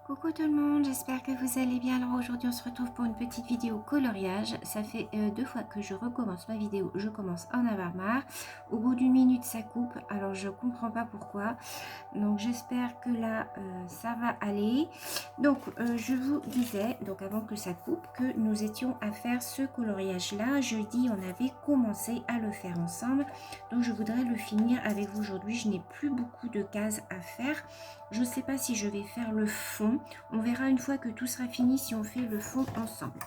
Coucou tout le monde, j'espère que vous allez bien. Alors aujourd'hui on se retrouve pour une petite vidéo coloriage. Ça fait 2 fois que je recommence ma vidéo, je commence à en avoir marre. Au bout d'une minute ça coupe, alors je comprends pas pourquoi. Donc j'espère que là ça va aller. Donc je vous disais, donc avant que ça coupe, que nous étions à faire ce coloriage là. Jeudi on avait commencé à le faire ensemble. Donc je voudrais le finir avec vous aujourd'hui. Je n'ai plus beaucoup de cases à faire. Je ne sais pas si je vais faire le fond. On verra une fois que tout sera fini si on fait le fond ensemble.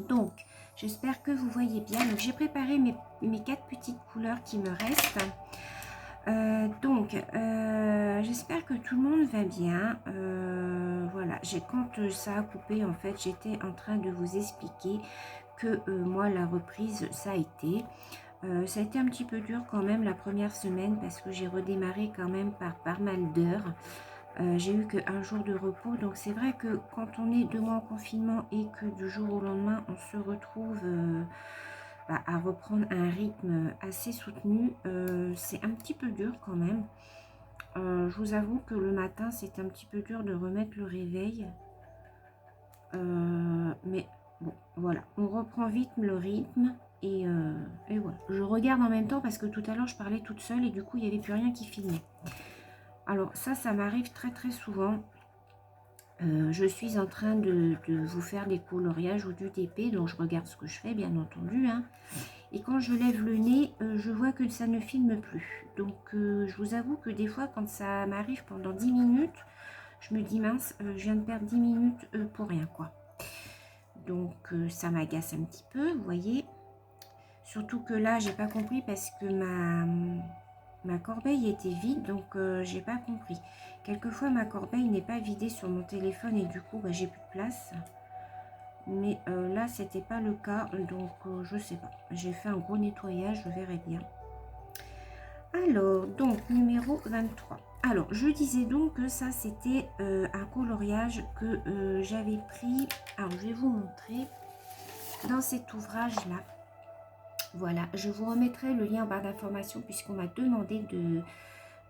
Donc, j'espère que vous voyez bien. Donc, j'ai préparé mes 4 petites couleurs qui me restent. J'espère que tout le monde va bien. Voilà, quand ça a coupé, en fait, j'étais en train de vous expliquer que moi, la reprise, ça a été... ça a été un petit peu dur quand même la première semaine parce que j'ai redémarré quand même par pas mal d'heures. J'ai eu qu'un jour de repos, donc c'est vrai que quand on est 2 mois en confinement et que du jour au lendemain on se retrouve à reprendre un rythme assez soutenu, c'est un petit peu dur quand même. Je vous avoue que le matin c'est un petit peu dur de remettre le réveil, mais bon voilà, on reprend vite le rythme. Et voilà, je regarde en même temps parce que tout à l'heure je parlais toute seule et du coup il n'y avait plus rien qui filmait. Alors ça m'arrive très très souvent. Je suis en train de vous faire des coloriages ou du TP, donc je regarde ce que je fais bien entendu, hein. Et quand je lève le nez, je vois que ça ne filme plus. Donc je vous avoue que des fois quand ça m'arrive pendant 10 minutes, je me dis mince, je viens de perdre 10 minutes pour rien quoi. Donc ça m'agace un petit peu, vous voyez. Surtout que là j'ai pas compris parce que ma corbeille était vide, donc j'ai pas compris. Quelquefois ma corbeille n'est pas vidée sur mon téléphone et du coup j'ai plus de place. Mais là c'était pas le cas, donc je sais pas. J'ai fait un gros nettoyage, je verrai bien. Alors donc numéro 23. Alors je disais donc que ça c'était un coloriage que j'avais pris. Alors je vais vous montrer dans cet ouvrage là. Voilà, je vous remettrai le lien en barre d'information puisqu'on m'a demandé de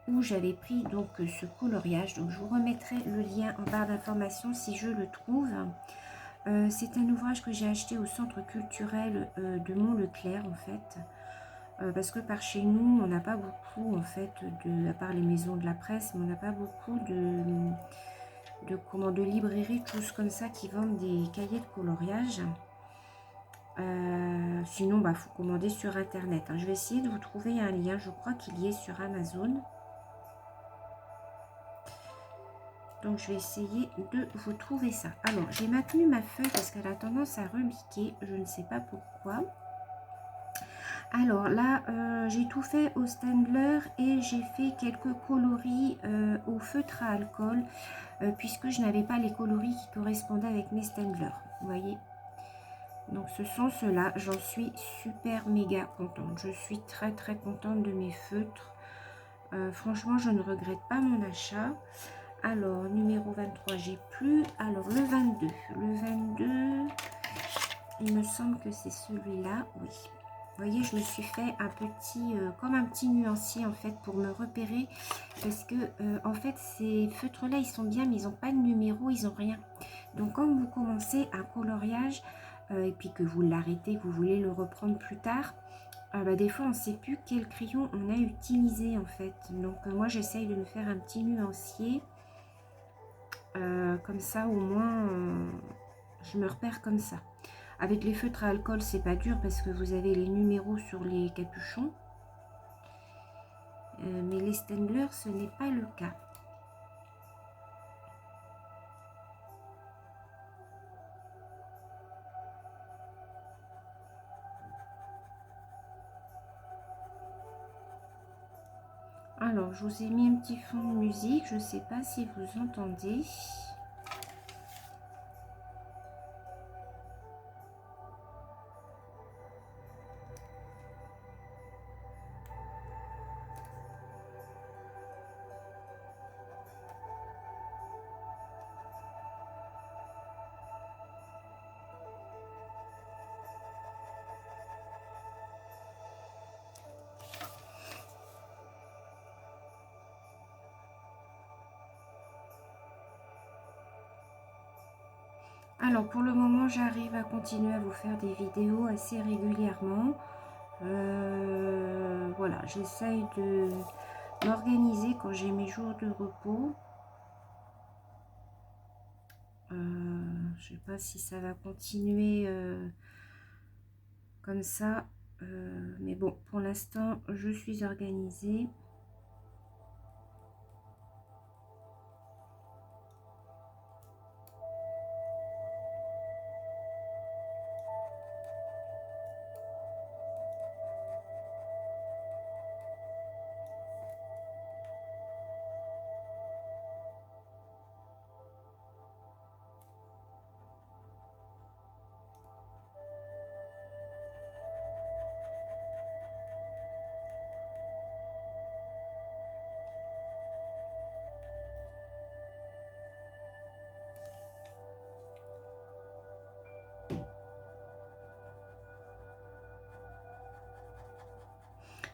où j'avais pris donc ce coloriage. Donc je vous remettrai le lien en barre d'information si je le trouve. C'est un ouvrage que j'ai acheté au centre culturel de Mont-Leclerc en fait. Parce que par chez nous, on n'a pas beaucoup en fait, à part les maisons de la presse, mais on n'a pas beaucoup de librairies, de choses comme ça qui vendent des cahiers de coloriage. Sinon, il faut commander sur internet, hein. Je vais essayer de vous trouver un lien, je crois qu'il y est sur Amazon. Donc, je vais essayer de vous trouver ça. Alors, j'ai maintenu ma feuille parce qu'elle a tendance à rebiquer, je ne sais pas pourquoi. Alors là, j'ai tout fait au Staedtler et j'ai fait quelques coloris au feutre à alcool puisque je n'avais pas les coloris qui correspondaient avec mes Staedtler. Vous voyez? Donc ce sont ceux-là. J'en suis super méga contente. Je suis très très contente de mes feutres. Franchement, je ne regrette pas mon achat. Alors, numéro 23, j'ai plus. Alors, le 22. Le 22, il me semble que c'est celui-là. Oui. Vous voyez, je me suis fait un petit, comme un petit nuancier en fait pour me repérer. Parce que, en fait, ces feutres-là, ils sont bien, mais ils n'ont pas de numéro, ils n'ont rien. Donc, quand vous commencez un coloriage, et puis que vous l'arrêtez, que vous voulez le reprendre plus tard, des fois, on ne sait plus quel crayon on a utilisé en fait. Donc, moi, j'essaye de me faire un petit nuancier. Comme ça, au moins, je me repère comme ça. Avec les feutres à alcool, c'est pas dur parce que vous avez les numéros sur les capuchons. Mais les Staedtler, ce n'est pas le cas. Alors, je vous ai mis un petit fond de musique. Je ne sais pas si vous entendez. Alors pour le moment, j'arrive à continuer à vous faire des vidéos assez régulièrement. Voilà, j'essaye de m'organiser quand j'ai mes jours de repos. Je sais pas si ça va continuer comme ça. Mais bon, pour l'instant, je suis organisée.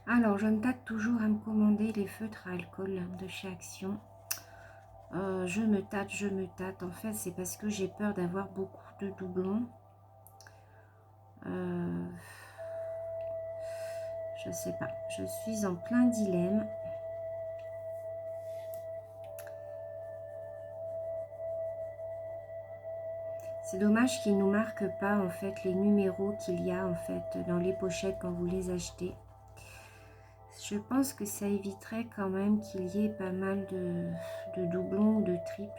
Alors, je me tâte toujours à me commander les feutres à alcool de chez Action. Je me tâte, je me tâte. En fait, c'est parce que j'ai peur d'avoir beaucoup de doublons. Je sais pas. Je suis en plein dilemme. C'est dommage qu'ils ne nous marquent pas en fait les numéros qu'il y a en fait dans les pochettes quand vous les achetez. Je pense que ça éviterait quand même qu'il y ait pas mal de doublons ou de triples.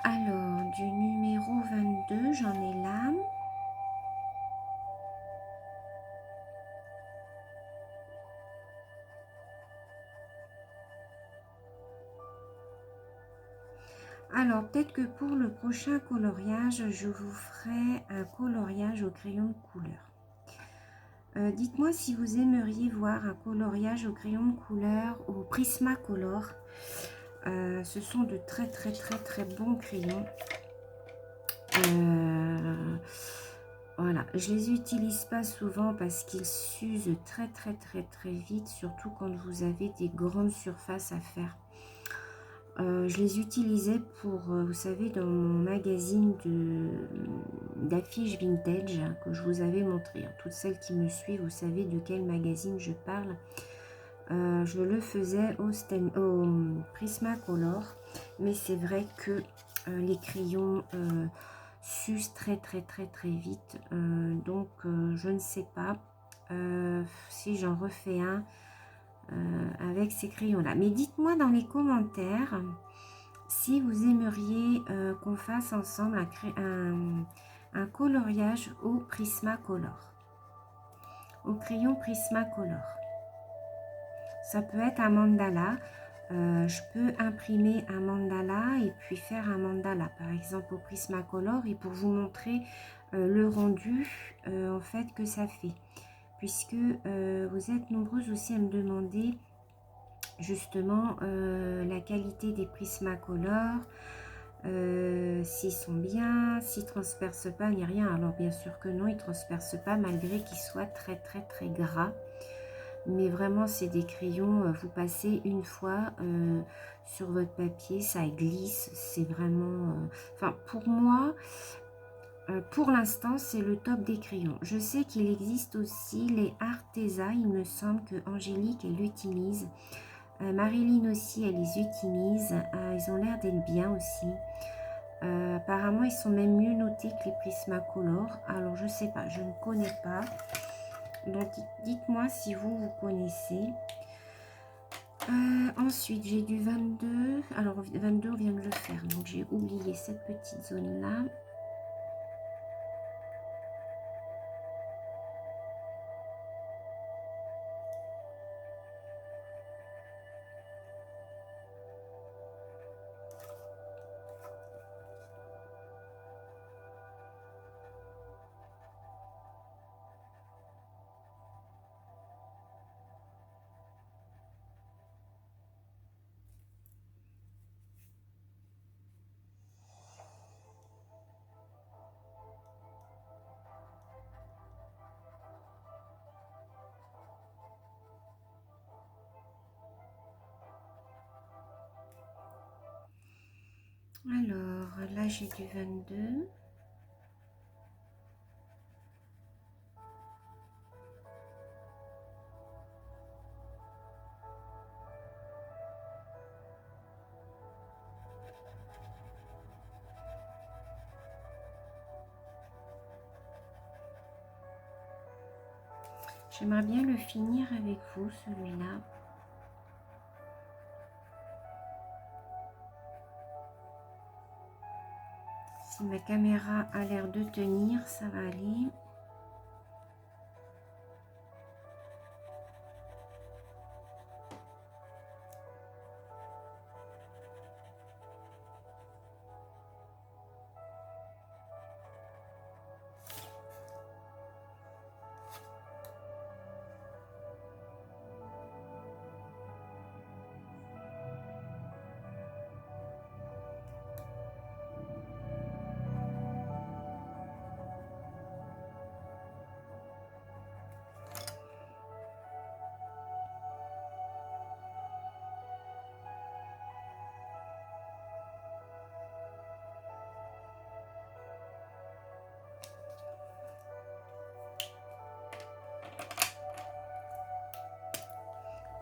Alors, du numéro 22, j'en ai là. Alors, peut-être que pour le prochain coloriage, je vous ferai un coloriage au crayon de couleur. Dites-moi si vous aimeriez voir un coloriage au crayon de couleur au Prismacolor. Ce sont de très très bons crayons. Voilà, je les utilise pas souvent parce qu'ils s'usent très vite, surtout quand vous avez des grandes surfaces à faire. Je les utilisais pour, vous savez, dans mon magazine d'affiches vintage que je vous avais montré. Toutes celles qui me suivent, vous savez de quel magazine je parle. Je le faisais au Prismacolor, mais c'est vrai que les crayons s'usent très vite. Donc, je ne sais pas si j'en refais un avec ces crayons-là. Mais dites-moi dans les commentaires si vous aimeriez qu'on fasse ensemble un coloriage au Prismacolor, au crayon Prismacolor. Ça peut être un mandala. Je peux imprimer un mandala et puis faire un mandala, par exemple au Prismacolor, et pour vous montrer le rendu en fait que ça fait. Puisque vous êtes nombreuses aussi à me demander justement la qualité des Prismacolor, s'ils sont bien, s'ils ne transpercent pas ni rien. Alors bien sûr que non, ils ne transpercent pas malgré qu'ils soient très gras. Mais vraiment, c'est des crayons, vous passez une fois sur votre papier, ça glisse, c'est vraiment... Enfin, pour moi, pour l'instant, c'est le top des crayons. Je sais qu'il existe aussi les Arteza, il me semble que Angélique, elle l'utilise. Marilyn aussi, elle les utilise. Ils ont l'air d'être bien aussi. Apparemment, ils sont même mieux notés que les Prismacolor. Alors, je sais pas, je ne connais pas. Donc, dites-moi si vous connaissez. Ensuite, j'ai du 22. Alors, 22, on vient de le faire. Donc, j'ai oublié cette petite zone-là. Alors, là, j'ai du 22. J'aimerais bien le finir avec vous, celui-là. Si ma caméra a l'air de tenir, ça va aller.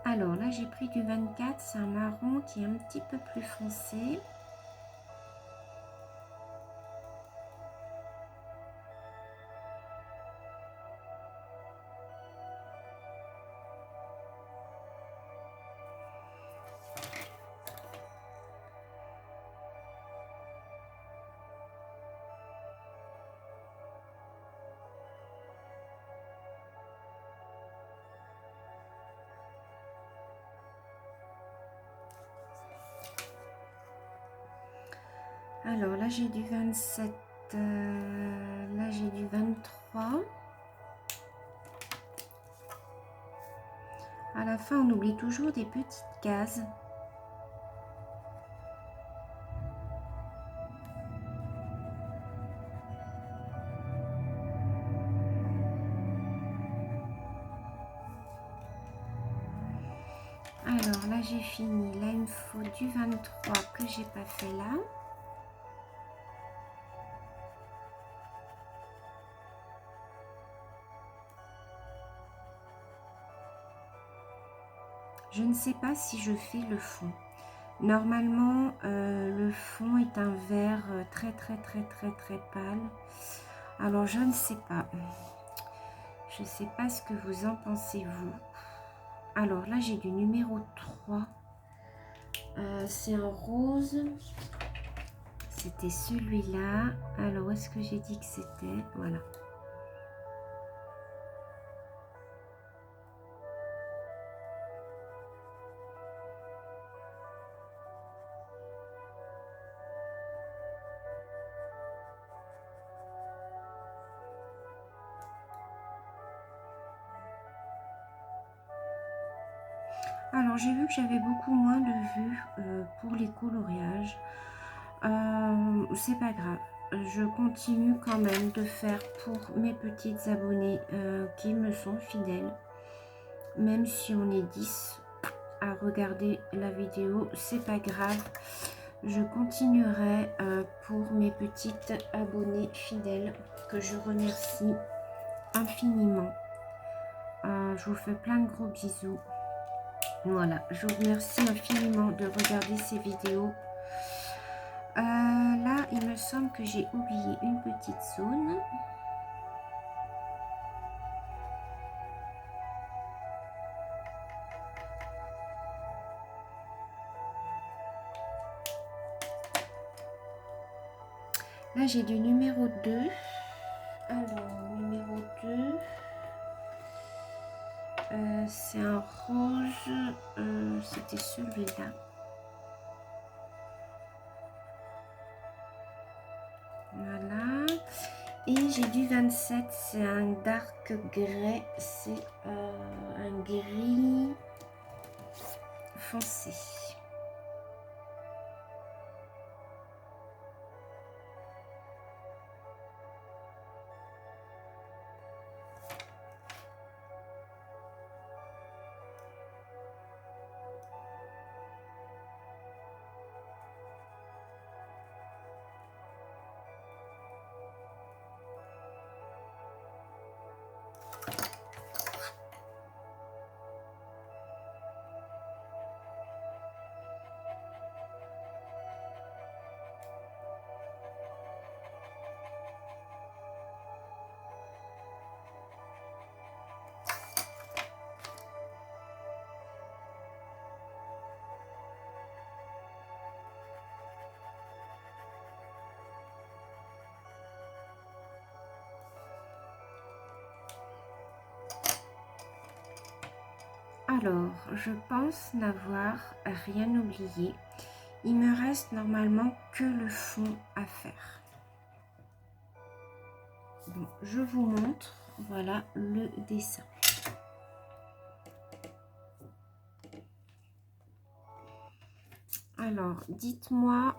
Alors là, j'ai pris du 24, c'est un marron qui est un petit peu plus foncé. Alors là, j'ai du 27, là, j'ai du 23. À la fin, on oublie toujours des petites cases. Alors là, j'ai fini. Là, il me faut du 23 que j'ai pas fait là. Je ne sais pas si je fais le fond. Normalement, le fond est un vert très très pâle. Alors, je ne sais pas. Je ne sais pas ce que vous en pensez, vous. Alors, là, j'ai du numéro 3. C'est un rose. C'était celui-là. Alors, où est-ce que j'ai dit que c'était? Voilà. Alors, j'ai vu que j'avais beaucoup moins de vues pour les coloriages. C'est pas grave. Je continue quand même de faire pour mes petites abonnées qui me sont fidèles. Même si on est 10 à regarder la vidéo, c'est pas grave. Je continuerai pour mes petites abonnées fidèles que je remercie infiniment. Je vous fais plein de gros bisous. Voilà, je vous remercie infiniment de regarder ces vidéos. Là, il me semble que j'ai oublié une petite zone. Là, j'ai du numéro 2. Alors, numéro 2. C'est un rose. C'était celui-là. Voilà. Et j'ai du 27. C'est un dark grey. C'est un gris foncé. Alors, je pense n'avoir rien oublié. Il me reste normalement que le fond à faire. Bon, je vous montre, voilà le dessin. Alors, dites-moi,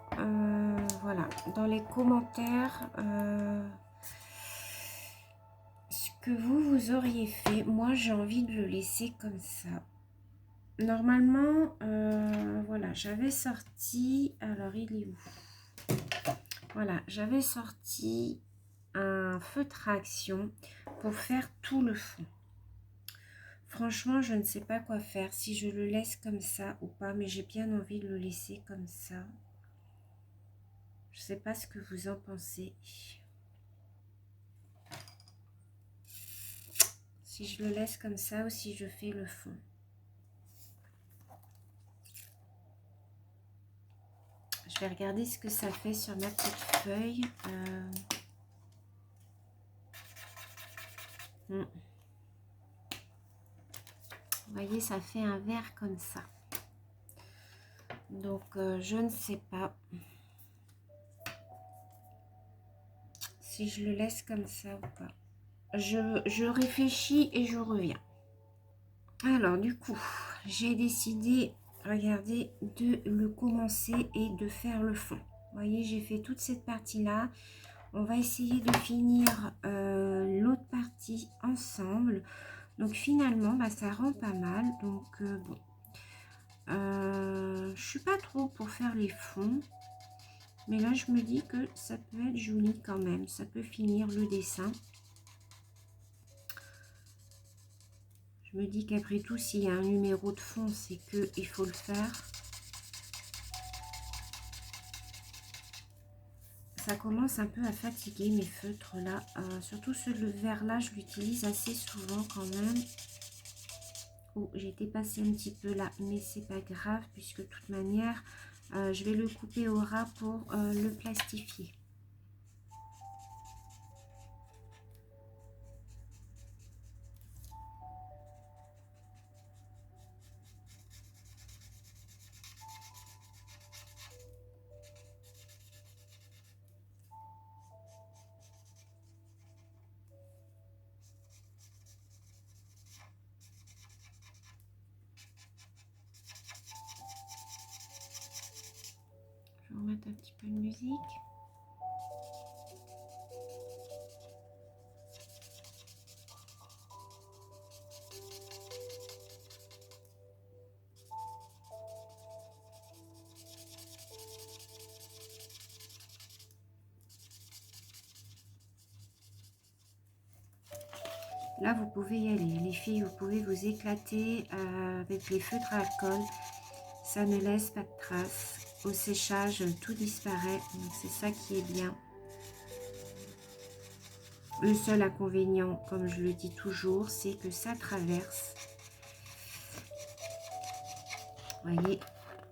voilà, dans les commentaires, ce que vous auriez fait. Moi, j'ai envie de le laisser comme ça. Normalement, voilà, j'avais sorti, alors il est où? Voilà, j'avais sorti un feutre à action pour faire tout le fond. Franchement, je ne sais pas quoi faire, si je le laisse comme ça ou pas, mais j'ai bien envie de le laisser comme ça. Je ne sais pas ce que vous en pensez. Si je le laisse comme ça ou si je fais le fond. Je vais regarder ce que ça fait sur ma petite feuille. Vous voyez, ça fait un verre comme ça. Donc, je ne sais pas si je le laisse comme ça ou pas. Je réfléchis et je reviens. Alors, du coup, j'ai décidé, regardez, de le commencer et de faire le fond. Vous voyez, j'ai fait toute cette partie-là. On va essayer de finir l'autre partie ensemble. Donc, finalement, bah, ça rend pas mal. Donc, bon. Je suis pas trop pour faire les fonds. Mais là, je me dis que ça peut être joli quand même. Ça peut finir le dessin. Je me dis qu'après tout, s'il y a un numéro de fond, c'est qu'il faut le faire. Ça commence un peu à fatiguer mes feutres là. Surtout ce vert là, je l'utilise assez souvent quand même. Oh, j'ai dépassé un petit peu là, mais c'est pas grave puisque de toute manière, je vais le couper au ras pour le plastifier. Je vais remettre un petit peu de musique. Là, vous pouvez y aller. Les filles, vous pouvez vous éclater avec les feutres à alcool. Ça ne laisse pas de traces. Au séchage, tout disparaît. Donc, c'est ça qui est bien. Le seul inconvénient, comme je le dis toujours, c'est que ça traverse. Vous voyez,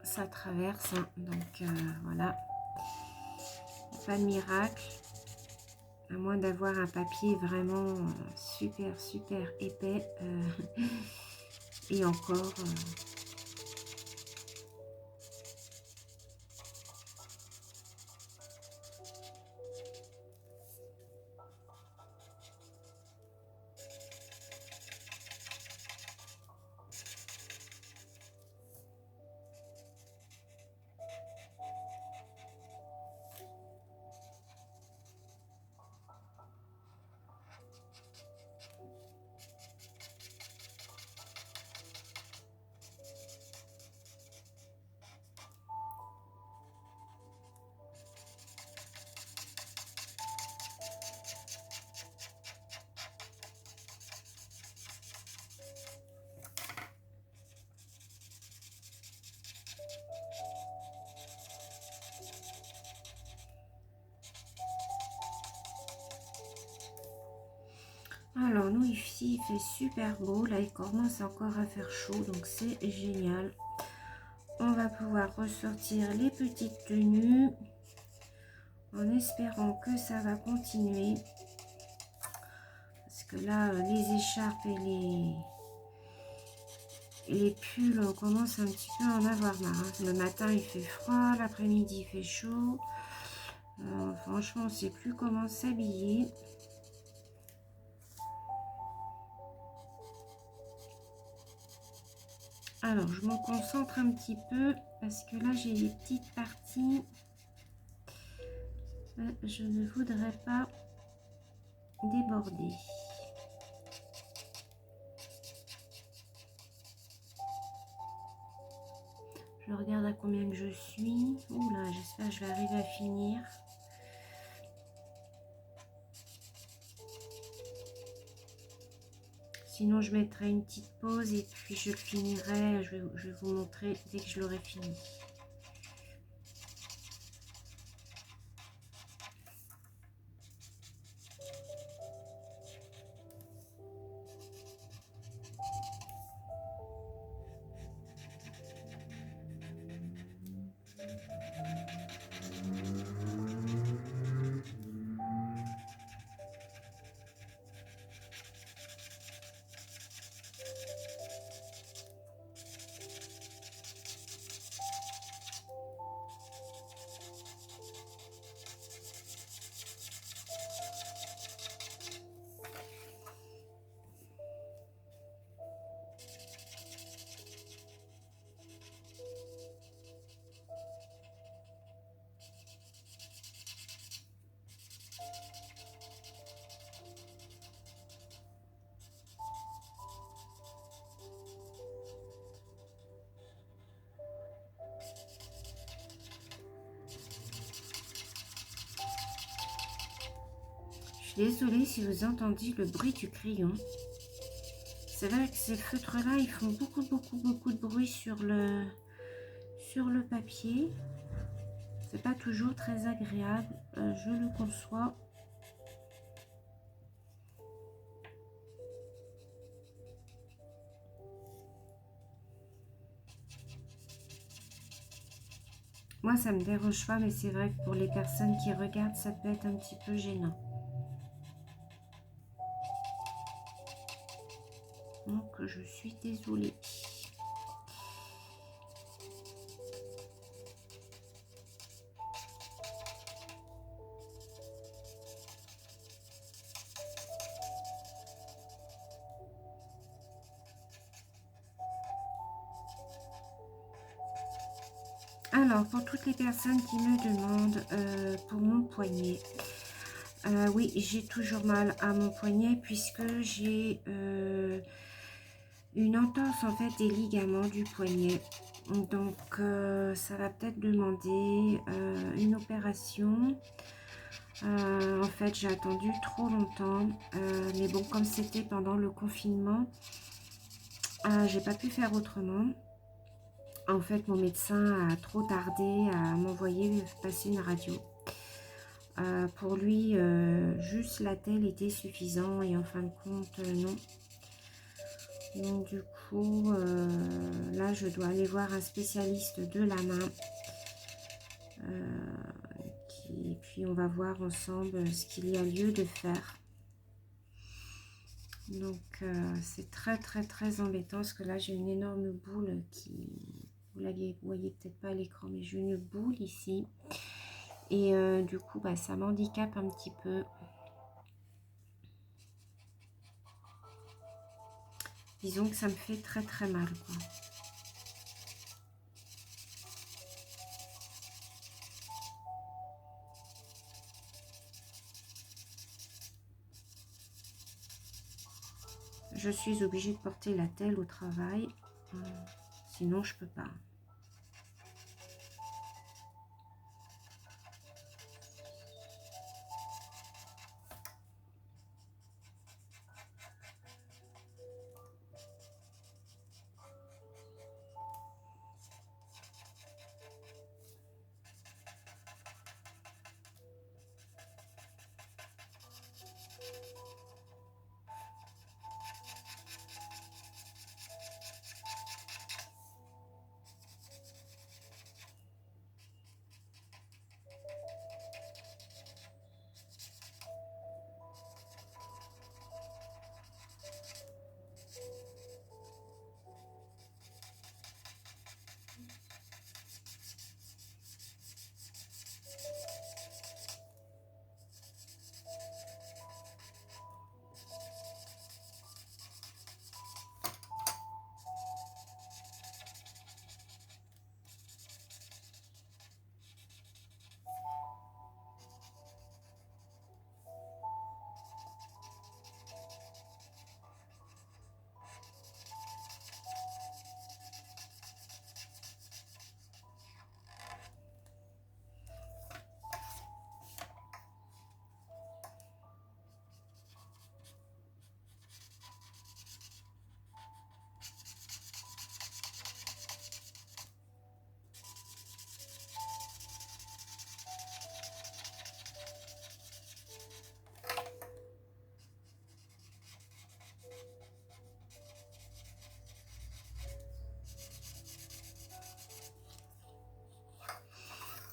ça traverse. Hein. Donc, voilà. Pas de miracle. À moins d'avoir un papier vraiment super, super épais. Et encore... Alors, nous, ici, il fait super beau. Là, il commence encore à faire chaud, donc c'est génial. On va pouvoir ressortir les petites tenues en espérant que ça va continuer. Parce que là, les écharpes et les pulls, on commence un petit peu à en avoir marre. Hein. Le matin, il fait froid, l'après-midi, il fait chaud. Franchement, on ne sait plus comment s'habiller. Alors, je me concentre un petit peu parce que là, j'ai les petites parties. Je ne voudrais pas déborder. Je regarde à combien que je suis. Oula, j'espère que je vais arriver à finir. Sinon, je mettrai une petite pause et puis je finirai. Je vais vous montrer dès que je l'aurai fini. Désolée si vous entendez le bruit du crayon. C'est vrai que ces feutres-là, ils font beaucoup de bruit sur le papier. C'est pas toujours très agréable, je le conçois. Moi, ça me dérange pas, mais c'est vrai que pour les personnes qui regardent, ça peut être un petit peu gênant. Donc, je suis désolée. Alors, pour toutes les personnes qui me demandent pour mon poignet, oui, j'ai toujours mal à mon poignet puisque j'ai une entorse en fait des ligaments du poignet. Donc, ça va peut-être demander une opération. En fait, j'ai attendu trop longtemps, mais bon, comme c'était pendant le confinement, j'ai pas pu faire autrement. En fait, mon médecin a trop tardé à m'envoyer passer une radio. Pour lui, juste la telle était suffisant et en fin de compte, non. Donc du coup, là, je dois aller voir un spécialiste de la main. Et puis, on va voir ensemble ce qu'il y a lieu de faire. Donc, c'est très embêtant parce que là, j'ai une énorme boule qui... Vous voyez peut-être pas à l'écran, mais j'ai une boule ici. Et du coup, bah, ça m'handicape un petit peu. Disons que ça me fait très mal, quoi. Je suis obligée de porter la telle au travail. Sinon, je peux pas.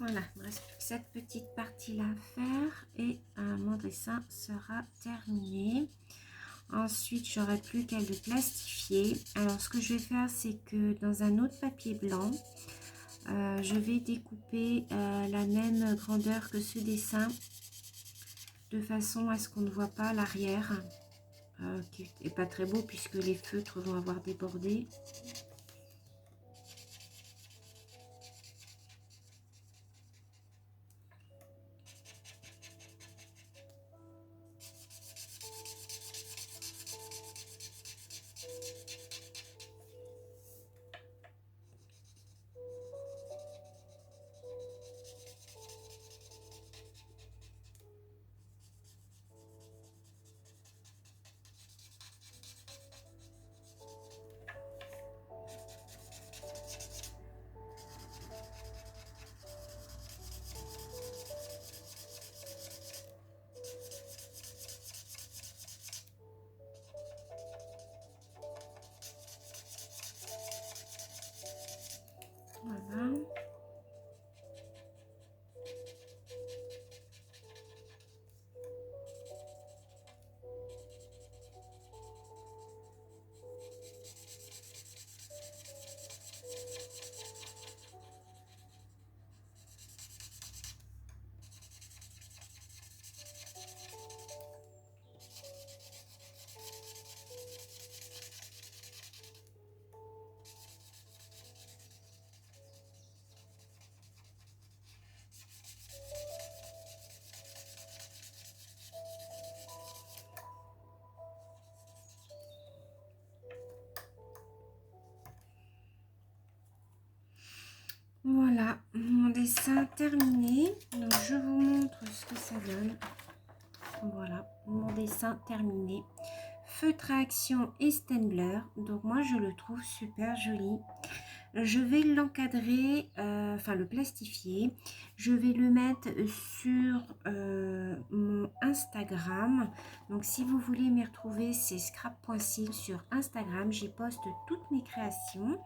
Voilà, il ne reste plus que cette petite partie-là à faire et mon dessin sera terminé. Ensuite, j'aurai plus qu'à le plastifier. Alors, ce que je vais faire, c'est que dans un autre papier blanc, je vais découper la même grandeur que ce dessin de façon à ce qu'on ne voit pas l'arrière, qui n'est pas très beau puisque les feutres vont avoir débordé. Voilà. Voilà, mon dessin terminé. Donc, je vous montre ce que ça donne. Voilà, mon dessin terminé. Feutre à action et Stampin'. Donc, moi, je le trouve super joli. Je vais l'encadrer, enfin le plastifier. Je vais le mettre sur mon Instagram. Donc, si vous voulez m'y retrouver, c'est scrap.cil sur Instagram. J'y poste toutes mes créations,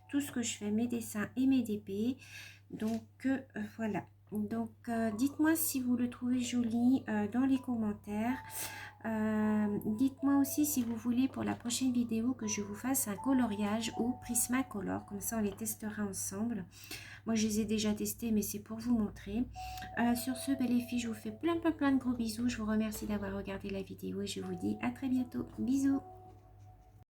tout ce que je fais, mes dessins et mes DP. Donc, voilà. Donc, dites-moi si vous le trouvez joli dans les commentaires. Dites-moi aussi si vous voulez pour la prochaine vidéo que je vous fasse un coloriage au Prismacolor, comme ça on les testera ensemble. Moi je les ai déjà testés mais c'est pour vous montrer. Sur ce, les filles, je vous fais plein de gros bisous. Je vous remercie d'avoir regardé la vidéo et je vous dis à très bientôt. Bisous.